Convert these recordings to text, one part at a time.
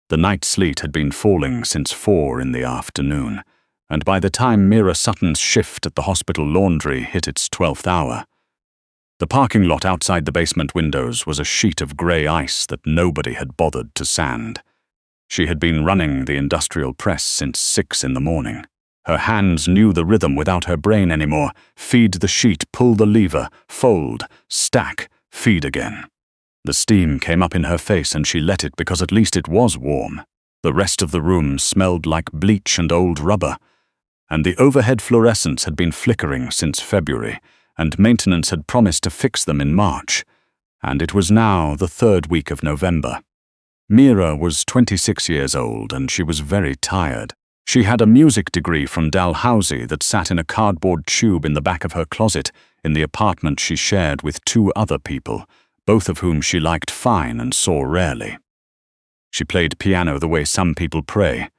The night sleet had been falling since 4 in the afternoon, and by the time Mira Sutton's shift at the hospital laundry hit its 12th hour, the parking lot outside the basement windows was a sheet of grey ice that nobody had bothered to sand. She had been running the industrial press since 6 in the morning. Her hands knew the rhythm without her brain anymore. Feed the sheet, pull the lever, fold, stack, feed again. The steam came up in her face and she let it because at least it was warm. The rest of the room smelled like bleach and old rubber, and the overhead fluorescents had been flickering since February, and maintenance had promised to fix them in March, and it was now the 3rd week of November. Mira was 26 years old and she was very tired. She had a music degree from Dalhousie that sat in a cardboard tube in the back of her closet in the apartment she shared with 2 other people, both of whom she liked fine and saw rarely. She played piano the way some people pray,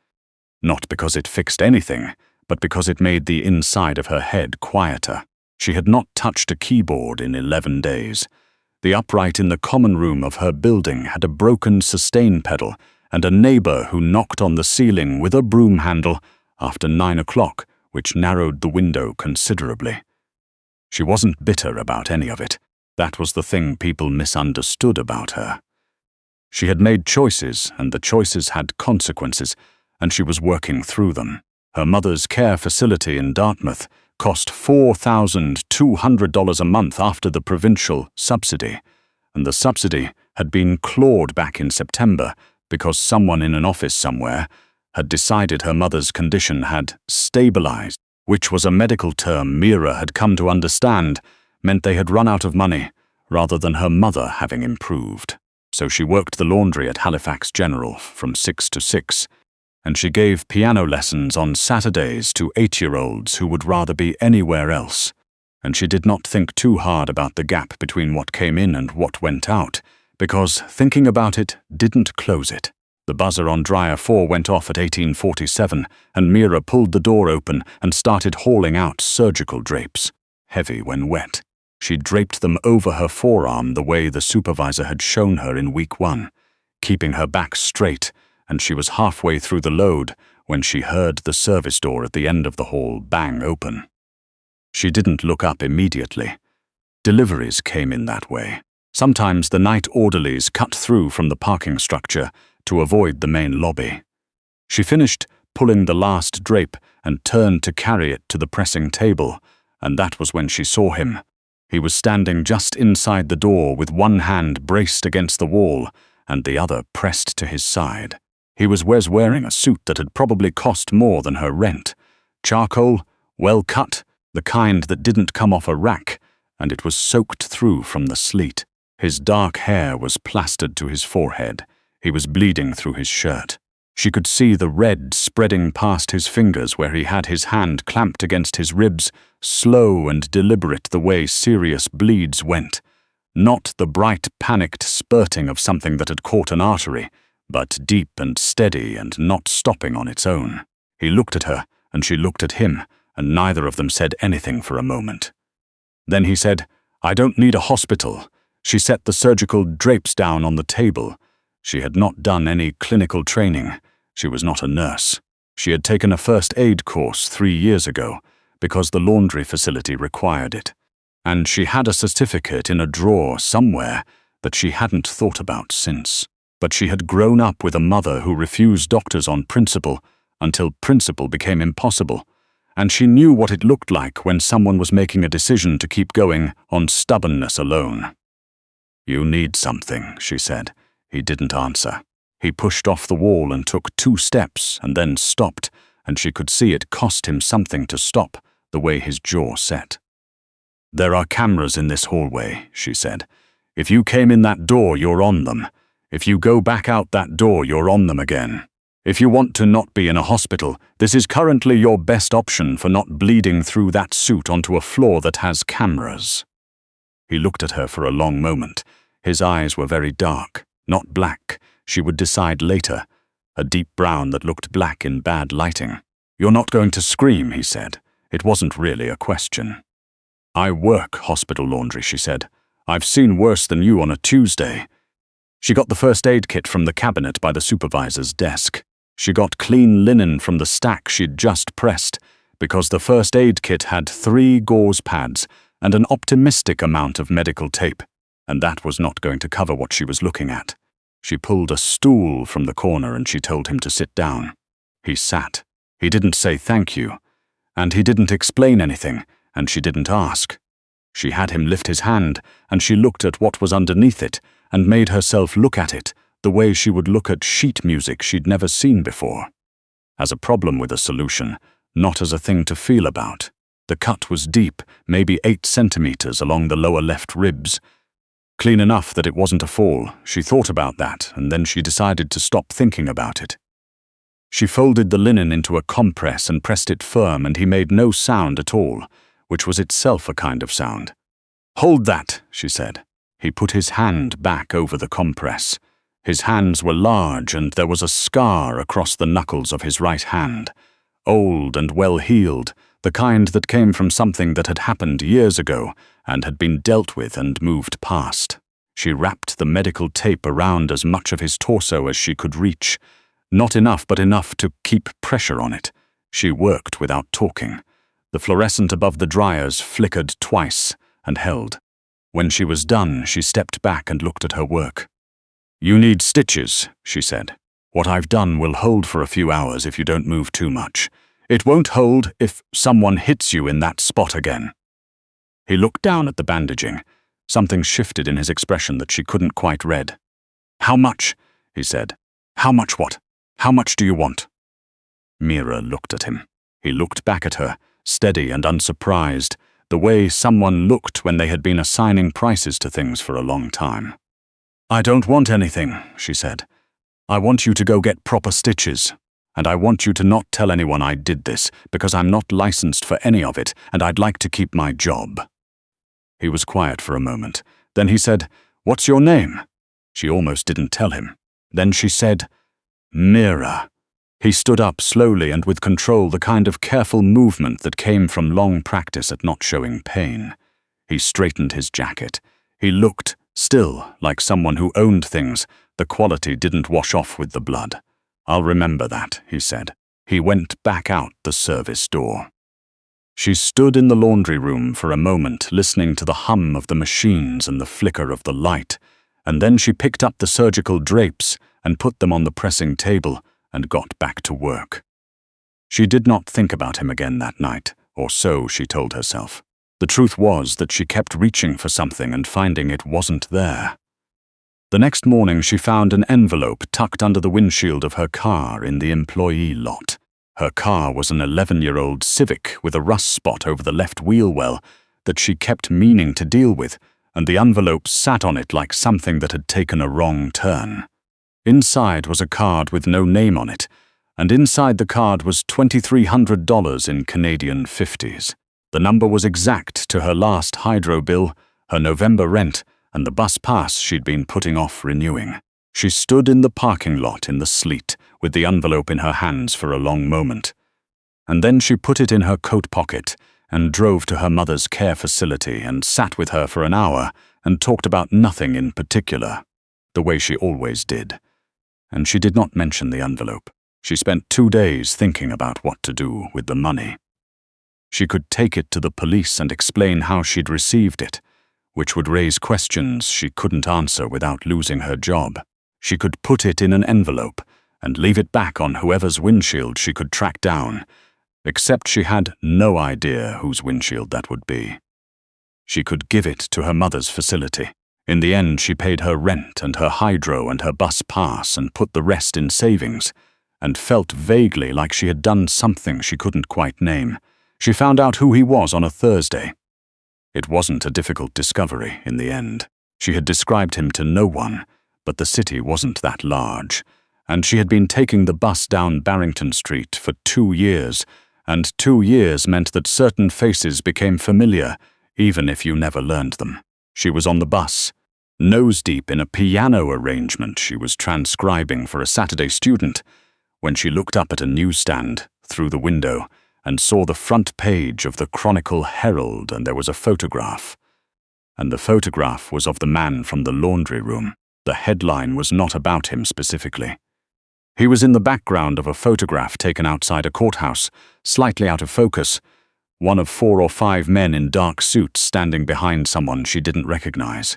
not because it fixed anything, but because it made the inside of her head quieter. She had not touched a keyboard in 11 days. The upright in the common room of her building had a broken sustain pedal, and a neighbor who knocked on the ceiling with a broom handle after 9 o'clock, which narrowed the window considerably. She wasn't bitter about any of it. That was the thing people misunderstood about her. She had made choices, and the choices had consequences, and she was working through them. Her mother's care facility in Dartmouth cost $4,200 a month after the provincial subsidy, and the subsidy had been clawed back in September because someone in an office somewhere had decided her mother's condition had stabilized, which was a medical term Mira had come to understand meant they had run out of money rather than her mother having improved. So she worked the laundry at Halifax General from 6 to 6, and she gave piano lessons on Saturdays to 8-year-olds who would rather be anywhere else, and she did not think too hard about the gap between what came in and what went out, because thinking about it didn't close it. The buzzer on dryer 4 went off at 18:47, and Mira pulled the door open and started hauling out surgical drapes, heavy when wet. She draped them over her forearm the way the supervisor had shown her in week 1, keeping her back straight, and she was halfway through the load when she heard the service door at the end of the hall bang open. She didn't look up immediately. Deliveries came in that way. Sometimes the night orderlies cut through from the parking structure to avoid the main lobby. She finished pulling the last drape and turned to carry it to the pressing table, and that was when she saw him. He was standing just inside the door with one hand braced against the wall and the other pressed to his side. He was wearing a suit that had probably cost more than her rent. Charcoal, well cut, the kind that didn't come off a rack, and it was soaked through from the sleet. His dark hair was plastered to his forehead. He was bleeding through his shirt. She could see the red spreading past his fingers where he had his hand clamped against his ribs, slow and deliberate the way serious bleeds went. Not the bright, panicked spurting of something that had caught an artery, but deep and steady and not stopping on its own. He looked at her, and she looked at him, and neither of them said anything for a moment. Then he said, "I don't need a hospital." She set the surgical drapes down on the table. She had not done any clinical training. She was not a nurse. She had taken a first aid course 3 years ago, because the laundry facility required it. And she had a certificate in a drawer somewhere that she hadn't thought about since. But she had grown up with a mother who refused doctors on principle until principle became impossible, and she knew what it looked like when someone was making a decision to keep going on stubbornness alone. "You need something," she said. He didn't answer. He pushed off the wall and took 2 steps and then stopped, and she could see it cost him something to stop, the way his jaw set. "There are cameras in this hallway," she said. "If you came in that door, you're on them. If you go back out that door, you're on them again. If you want to not be in a hospital, this is currently your best option for not bleeding through that suit onto a floor that has cameras." He looked at her for a long moment. His eyes were very dark, not black, she would decide later, a deep brown that looked black in bad lighting. "You're not going to scream," he said. It wasn't really a question. "I work hospital laundry," she said. "I've seen worse than you on a Tuesday." She got the first aid kit from the cabinet by the supervisor's desk. She got clean linen from the stack she'd just pressed, because the first aid kit had 3 gauze pads and an optimistic amount of medical tape, and that was not going to cover what she was looking at. She pulled a stool from the corner and she told him to sit down. He sat. He didn't say thank you, and he didn't explain anything, and she didn't ask. She had him lift his hand, and she looked at what was underneath it, and made herself look at it the way she would look at sheet music she'd never seen before. As a problem with a solution, not as a thing to feel about. The cut was deep, maybe 8 centimeters along the lower left ribs. Clean enough that it wasn't a fall. She thought about that, and then she decided to stop thinking about it. She folded the linen into a compress and pressed it firm, and he made no sound at all, which was itself a kind of sound. "Hold that," she said. He put his hand back over the compress. His hands were large, and there was a scar across the knuckles of his right hand. Old and well-healed, the kind that came from something that had happened years ago and had been dealt with and moved past. She wrapped the medical tape around as much of his torso as she could reach. Not enough, but enough to keep pressure on it. She worked without talking. The fluorescent above the dryers flickered twice and held. When she was done, she stepped back and looked at her work. "You need stitches," she said. "What I've done will hold for a few hours if you don't move too much. It won't hold if someone hits you in that spot again." He looked down at the bandaging. Something shifted in his expression that she couldn't quite read. "How much?" he said. "How much what? How much do you want?" Mira looked at him. He looked back at her, steady and unsurprised, the way someone looked when they had been assigning prices to things for a long time. "I don't want anything," she said. "I want you to go get proper stitches. And I want you to not tell anyone I did this, because I'm not licensed for any of it, and I'd like to keep my job." He was quiet for a moment. Then he said, "What's your name?" She almost didn't tell him. Then she said, "Mira." He stood up slowly and with control, the kind of careful movement that came from long practice at not showing pain. He straightened his jacket. He looked, still, like someone who owned things. The quality didn't wash off with the blood. "I'll remember that," he said. He went back out the service door. She stood in the laundry room for a moment, listening to the hum of the machines and the flicker of the light, and then she picked up the surgical drapes and put them on the pressing table and got back to work. She did not think about him again that night, or so she told herself. The truth was that she kept reaching for something and finding it wasn't there. The next morning she found an envelope tucked under the windshield of her car in the employee lot. Her car was an 11-year-old Civic with a rust spot over the left wheel well that she kept meaning to deal with, and the envelope sat on it like something that had taken a wrong turn. Inside was a card with no name on it, and inside the card was $2,300 in Canadian 50s. The number was exact to her last hydro bill, her November rent, and the bus pass she'd been putting off renewing. She stood in the parking lot in the sleet, with the envelope in her hands for a long moment. And then she put it in her coat pocket and drove to her mother's care facility and sat with her for an hour and talked about nothing in particular, the way she always did. And she did not mention the envelope. She spent 2 days thinking about what to do with the money. She could take it to the police and explain how she'd received it, which would raise questions she couldn't answer without losing her job. She could put it in an envelope and leave it back on whoever's windshield she could track down, except she had no idea whose windshield that would be. She could give it to her mother's facility. In the end, she paid her rent and her hydro and her bus pass and put the rest in savings, and felt vaguely like she had done something she couldn't quite name. She found out who he was on a Thursday. It wasn't a difficult discovery in the end. She had described him to no one, but the city wasn't that large, and she had been taking the bus down Barrington Street for 2 years, and 2 years meant that certain faces became familiar, even if you never learned them. She was on the bus, nose-deep in a piano arrangement she was transcribing for a Saturday student, when she looked up at a newsstand through the window and saw the front page of the Chronicle Herald, and there was a photograph. And the photograph was of the man from the laundry room. The headline was not about him specifically. He was in the background of a photograph taken outside a courthouse, slightly out of focus, one of 4 or 5 men in dark suits standing behind someone she didn't recognize.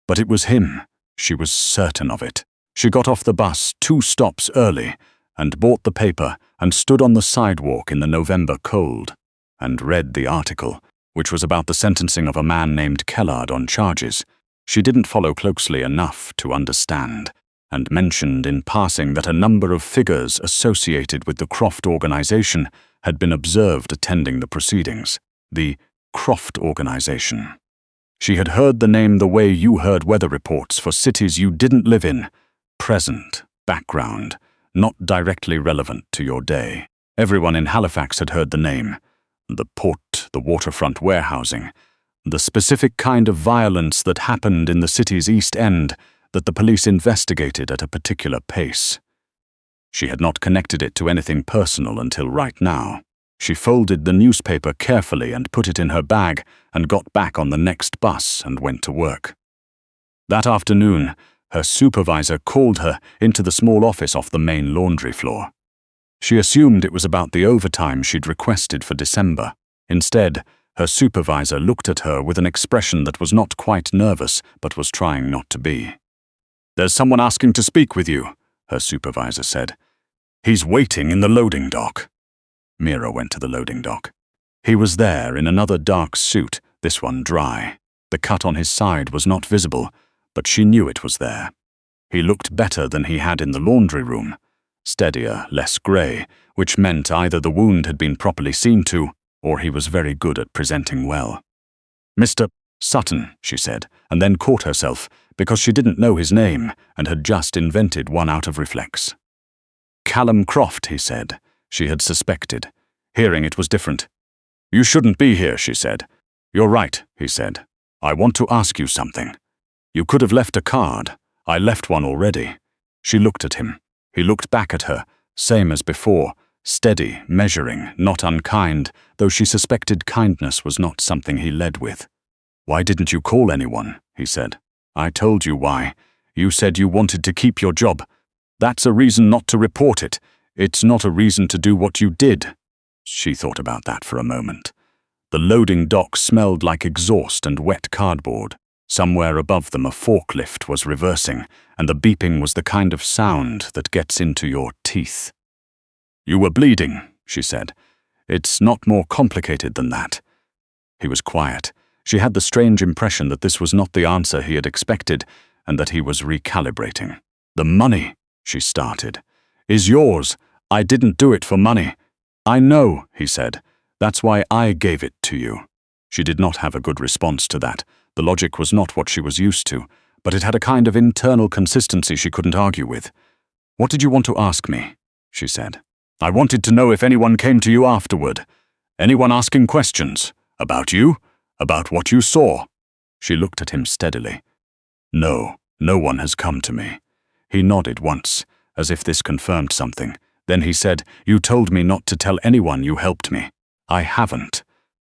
But it was him. She was certain of it. She got off the bus 2 stops early and bought the paper and stood on the sidewalk in the November cold and read the article, which was about the sentencing of a man named Kellard on charges. She didn't follow closely enough to understand, and mentioned in passing that a number of figures associated with the Croft organization had been observed attending the proceedings. The Croft organization. She had heard the name the way you heard weather reports for cities you didn't live in. Present, background, not directly relevant to your day. Everyone in Halifax had heard the name. The port, the waterfront warehousing, the specific kind of violence that happened in the city's East End that the police investigated at a particular pace. She had not connected it to anything personal until right now. She folded the newspaper carefully and put it in her bag and got back on the next bus and went to work. That afternoon, her supervisor called her into the small office off the main laundry floor. She assumed it was about the overtime she'd requested for December. Instead, her supervisor looked at her with an expression that was not quite nervous but was trying not to be. "There's someone asking to speak with you," her supervisor said. "He's waiting in the loading dock." Mira went to the loading dock. He was there in another dark suit, this one dry. The cut on his side was not visible, but she knew it was there. He looked better than he had in the laundry room. Steadier, less grey, which meant either the wound had been properly seen to, or he was very good at presenting well. "Mr. Sutton," she said, and then caught herself, because she didn't know his name and had just invented one out of reflex. "Callum Croft," he said. She had suspected. Hearing it was different. "You shouldn't be here," she said. "You're right," he said. "I want to ask you something. You could have left a card. I left one already." She looked at him. He looked back at her, same as before, steady, measuring, not unkind, though she suspected kindness was not something he led with. "Why didn't you call anyone?" he said. "I told you why. You said you wanted to keep your job. That's a reason not to report it. It's not a reason to do what you did." She thought about that for a moment. The loading dock smelled like exhaust and wet cardboard. Somewhere above them a forklift was reversing, and the beeping was the kind of sound that gets into your teeth. "You were bleeding," she said. "It's not more complicated than that." He was quiet. She had the strange impression that this was not the answer he had expected, and that he was recalibrating. "The money," she started, "is yours. I didn't do it for money." "I know," he said. "That's why I gave it to you." She did not have a good response to that. The logic was not what she was used to, but it had a kind of internal consistency she couldn't argue with. "What did you want to ask me?" she said. "I wanted to know if anyone came to you afterward. Anyone asking questions? About you? About what you saw?" She looked at him steadily. "No, no one has come to me." He nodded once, as if this confirmed something. Then he said, "You told me not to tell anyone you helped me. I haven't.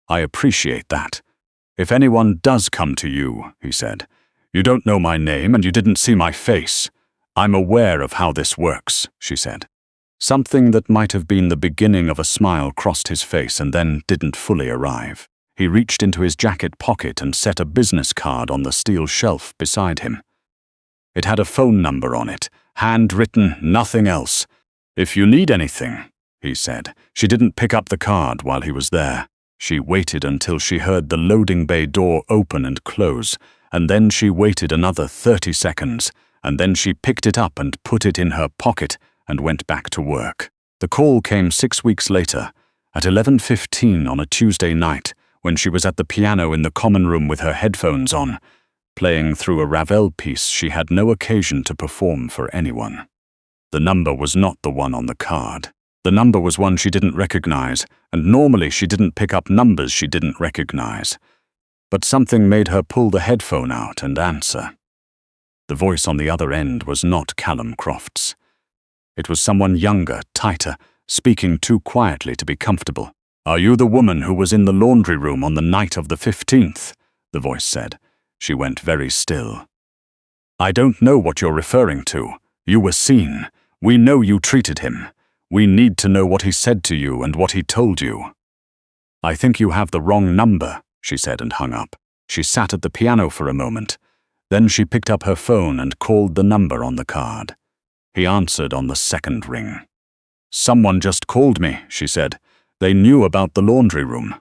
I appreciate that. If anyone does come to you," he said, "you don't know my name and you didn't see my face. I'm aware of how this works," she said. Something that might have been the beginning of a smile crossed his face and then didn't fully arrive. He reached into his jacket pocket and set a business card on the steel shelf beside him. It had a phone number on it, handwritten, nothing else. "If you need anything," he said. She didn't pick up the card while he was there. She waited until she heard the loading bay door open and close, and then she waited another 30 seconds, and then she picked it up and put it in her pocket and went back to work. The call came 6 weeks later, at 11:15 on a Tuesday night, when she was at the piano in the common room with her headphones on, playing through a Ravel piece she had no occasion to perform for anyone. The number was not the one on the card. The number was one she didn't recognize, and normally she didn't pick up numbers she didn't recognize. But something made her pull the headphone out and answer. The voice on the other end was not Callum Croft's. It was someone younger, tighter, speaking too quietly to be comfortable. "Are you the woman who was in the laundry room on the night of the 15th? The voice said. She went very still. I don't know what you're referring to. You were seen. We know you treated him. We need to know what he said to you and what he told you. I think you have the wrong number, she said and hung up. She sat at the piano for a moment. Then she picked up her phone and called the number on the card. He answered on the second ring. Someone just called me, she said. They knew about the laundry room.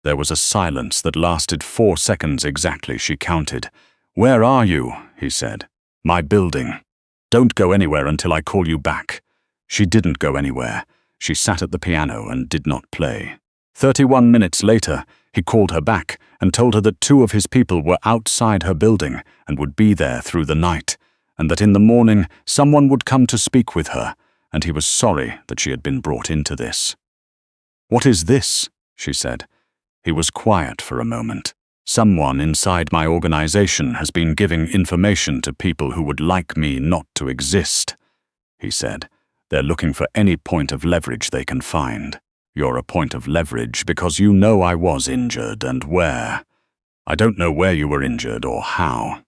There was a silence that lasted 4 seconds exactly, she counted. Where are you? He said. My building. Don't go anywhere until I call you back. She didn't go anywhere. She sat at the piano and did not play. 31 minutes later, he called her back and told her that 2 of his people were outside her building and would be there through the night, and that in the morning someone would come to speak with her, and he was sorry that she had been brought into this. What is this? She said. He was quiet for a moment. Someone inside my organization has been giving information to people who would like me not to exist, he said. They're looking for any point of leverage they can find. You're a point of leverage because you know I was injured and where. I don't know where you were injured or how.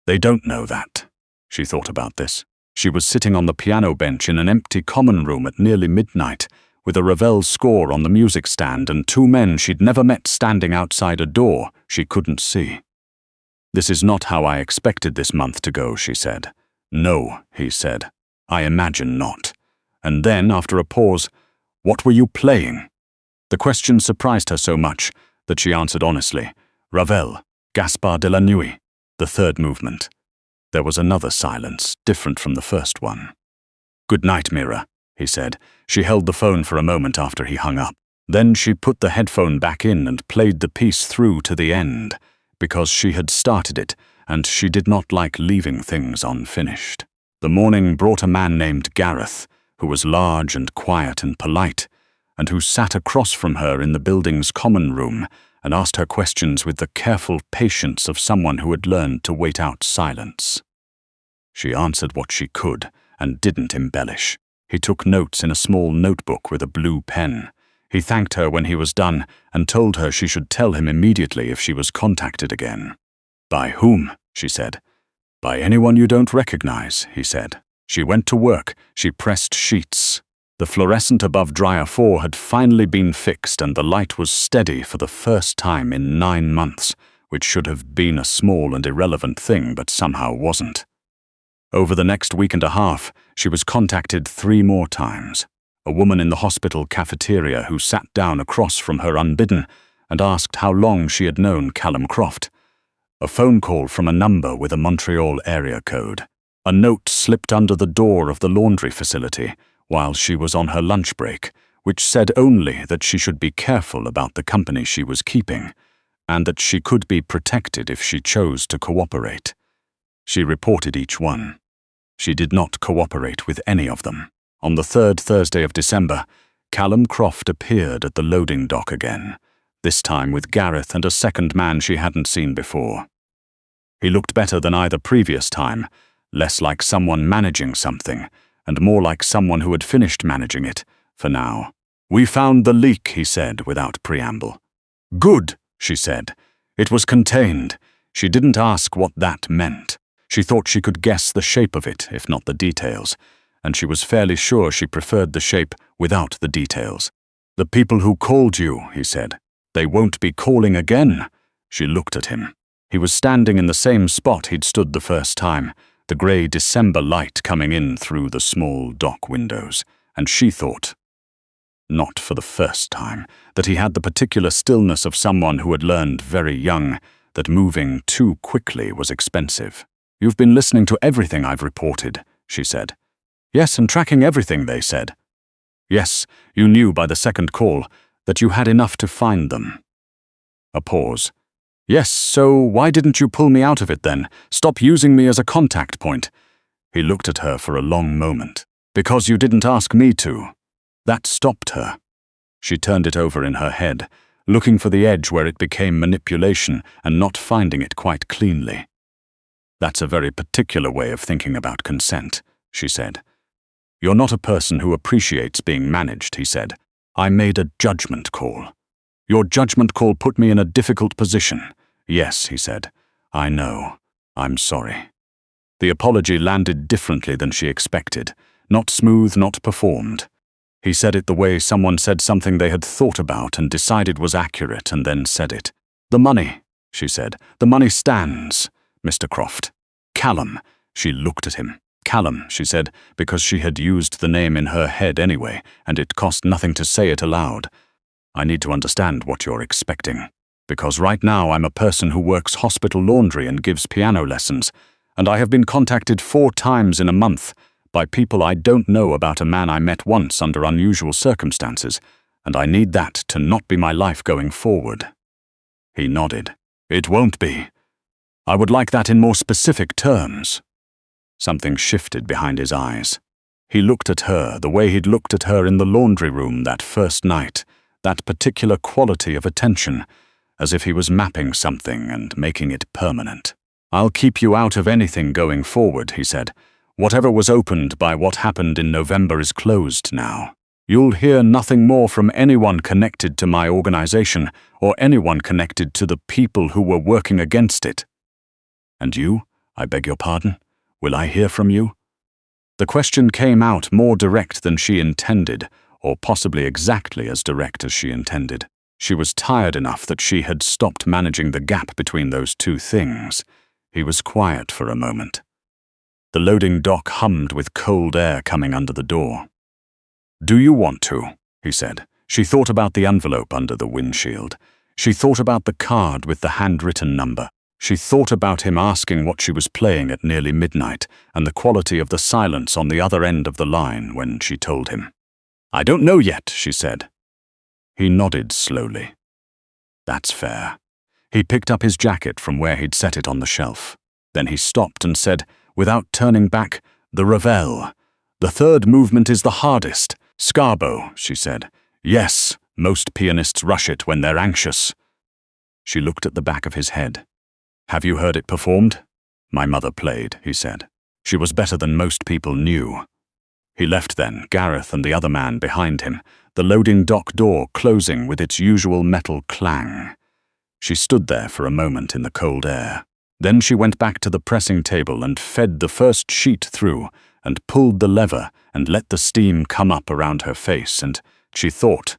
They don't know that. She thought about this. She was sitting on the piano bench in an empty common room at nearly midnight, with a Ravel score on the music stand and 2 men she'd never met standing outside a door she couldn't see. This is not how I expected this month to go, she said. No, he said. I imagine not. And then, after a pause, what were you playing? The question surprised her so much that she answered honestly. Ravel, Gaspard de la Nuit, the 3rd movement. There was another silence, different from the first one. Good night, Mira, he said. She held the phone for a moment after he hung up. Then she put the headphone back in and played the piece through to the end, because she had started it, and she did not like leaving things unfinished. The morning brought a man named Gareth, who was large and quiet and polite, and who sat across from her in the building's common room and asked her questions with the careful patience of someone who had learned to wait out silence. She answered what she could and didn't embellish. He took notes in a small notebook with a blue pen. He thanked her when he was done and told her she should tell him immediately if she was contacted again. By whom? She said. By anyone you don't recognize, he said. She went to work. She pressed sheets. The fluorescent above dryer 4 had finally been fixed and the light was steady for the first time in 9 months, which should have been a small and irrelevant thing but somehow wasn't. Over the next week and a half, she was contacted 3 more times. A woman in the hospital cafeteria who sat down across from her unbidden and asked how long she had known Callum Croft. A phone call from a number with a Montreal area code. A note slipped under the door of the laundry facility while she was on her lunch break, which said only that she should be careful about the company she was keeping, and that she could be protected if she chose to cooperate. She reported each one. She did not cooperate with any of them. On the 3rd Thursday of December, Callum Croft appeared at the loading dock again, this time with Gareth and a second man she hadn't seen before. He looked better than either previous time, less like someone managing something, and more like someone who had finished managing it, for now. We found the leak, he said, without preamble. Good, she said. It was contained. She didn't ask what that meant. She thought she could guess the shape of it, if not the details, and she was fairly sure she preferred the shape without the details. The people who called you, he said. They won't be calling again. She looked at him. He was standing in the same spot he'd stood the first time, the grey December light coming in through the small dock windows, and she thought, not for the first time, that he had the particular stillness of someone who had learned very young that moving too quickly was expensive. You've been listening to everything I've reported, she said. Yes, and tracking everything, they said. Yes, you knew by the second call that you had enough to find them. A pause. Yes, so why didn't you pull me out of it then? Stop using me as a contact point. He looked at her for a long moment. Because you didn't ask me to. That stopped her. She turned it over in her head, looking for the edge where it became manipulation and not finding it quite cleanly. That's a very particular way of thinking about consent, she said. You're not a person who appreciates being managed, he said. I made a judgment call. Your judgment call put me in a difficult position. Yes, he said. I know. I'm sorry. The apology landed differently than she expected. Not smooth, not performed. He said it the way someone said something they had thought about and decided was accurate and then said it. "The money," she said. "The money stands, Mr. Croft." "Callum." She looked at him. "Callum," she said, because she had used the name in her head anyway, and it cost nothing to say it aloud. "I need to understand what you're expecting. Because right now I'm a person who works hospital laundry and gives piano lessons, and I have been contacted 4 times in a month by people I don't know about a man I met once under unusual circumstances, and I need that to not be my life going forward." He nodded. "It won't be. I would like that in more specific terms." Something shifted behind his eyes. He looked at her the way he'd looked at her in the laundry room that first night, that particular quality of attention, as if he was mapping something and making it permanent. "I'll keep you out of anything going forward," he said. "Whatever was opened by what happened in November is closed now. You'll hear nothing more from anyone connected to my organization or anyone connected to the people who were working against it." "And you? I beg your pardon? Will I hear from you?" The question came out more direct than she intended, or possibly exactly as direct as she intended. She was tired enough that she had stopped managing the gap between those two things. He was quiet for a moment. The loading dock hummed with cold air coming under the door. "Do you want to?" he said. She thought about the envelope under the windshield. She thought about the card with the handwritten number. She thought about him asking what she was playing at nearly midnight, and the quality of the silence on the other end of the line when she told him. "I don't know yet," she said. He nodded slowly. "That's fair." He picked up his jacket from where he'd set it on the shelf. Then he stopped and said, without turning back, "The revel. The third movement is the hardest." "Scarbo," she said. "Yes, most pianists rush it when they're anxious." She looked at the back of his head. "Have you heard it performed?" "My mother played," he said. "She was better than most people knew." He left then, Gareth and the other man behind him, the loading dock door closing with its usual metal clang. She stood there for a moment in the cold air. Then she went back to the pressing table and fed the first sheet through and pulled the lever and let the steam come up around her face, and she thought,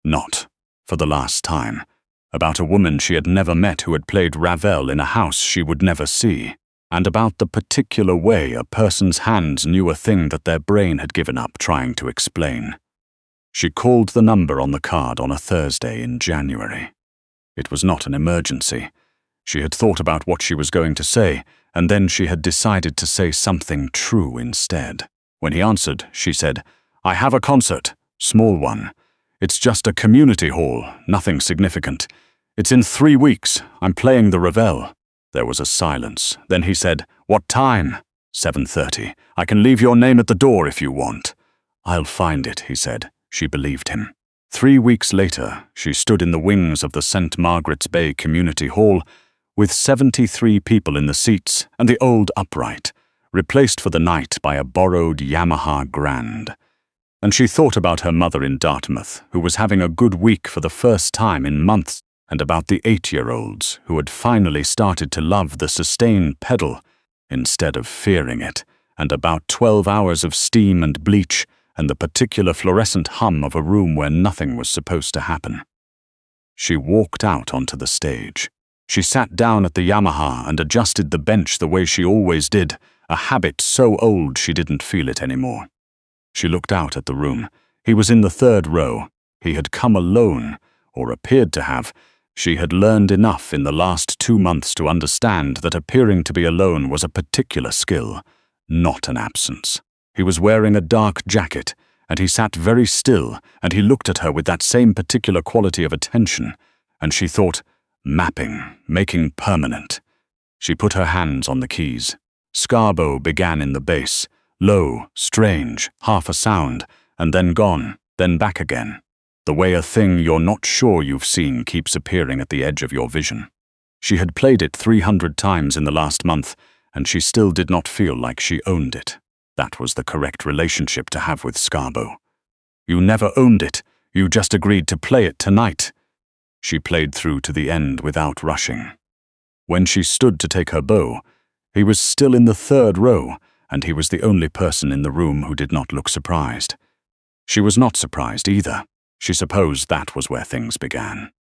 not for the last time, about a woman she had never met who had played Ravel in a house she would never see, and about the particular way a person's hands knew a thing that their brain had given up trying to explain. She called the number on the card on a Thursday in January. It was not an emergency. She had thought about what she was going to say, and then she had decided to say something true instead. When he answered, she said, "I have a concert, small one. It's just a community hall, nothing significant. It's in 3 weeks. I'm playing the Ravel." There was a silence. Then he said, "What time?" 7:30. "I can leave your name at the door if you want." "I'll find it," he said. She believed him. 3 weeks later, she stood in the wings of the St. Margaret's Bay Community Hall with 73 people in the seats and the old upright, replaced for the night by a borrowed Yamaha Grand. And she thought about her mother in Dartmouth, who was having a good week for the first time in months, and about the 8-year-olds who had finally started to love the sustain pedal instead of fearing it, and about 12 hours of steam and bleach and the particular fluorescent hum of a room where nothing was supposed to happen. She walked out onto the stage. She sat down at the Yamaha and adjusted the bench the way she always did, a habit so old she didn't feel it anymore. She looked out at the room. He was in the 3rd row. He had come alone, or appeared to have. She had learned enough in the last 2 months to understand that appearing to be alone was a particular skill, not an absence. He was wearing a dark jacket, and he sat very still, and he looked at her with that same particular quality of attention, and she thought, mapping, making permanent. She put her hands on the keys. Scarbo began in the bass, low, strange, half a sound, and then gone, then back again. The way a thing you're not sure you've seen keeps appearing at the edge of your vision. She had played it 300 times in the last month, and she still did not feel like she owned it. That was the correct relationship to have with Scarbo. You never owned it, you just agreed to play it tonight. She played through to the end without rushing. When she stood to take her bow, He was still in the third row, and he was the only person in the room who did not look surprised. She was not surprised either. She supposed that was where things began.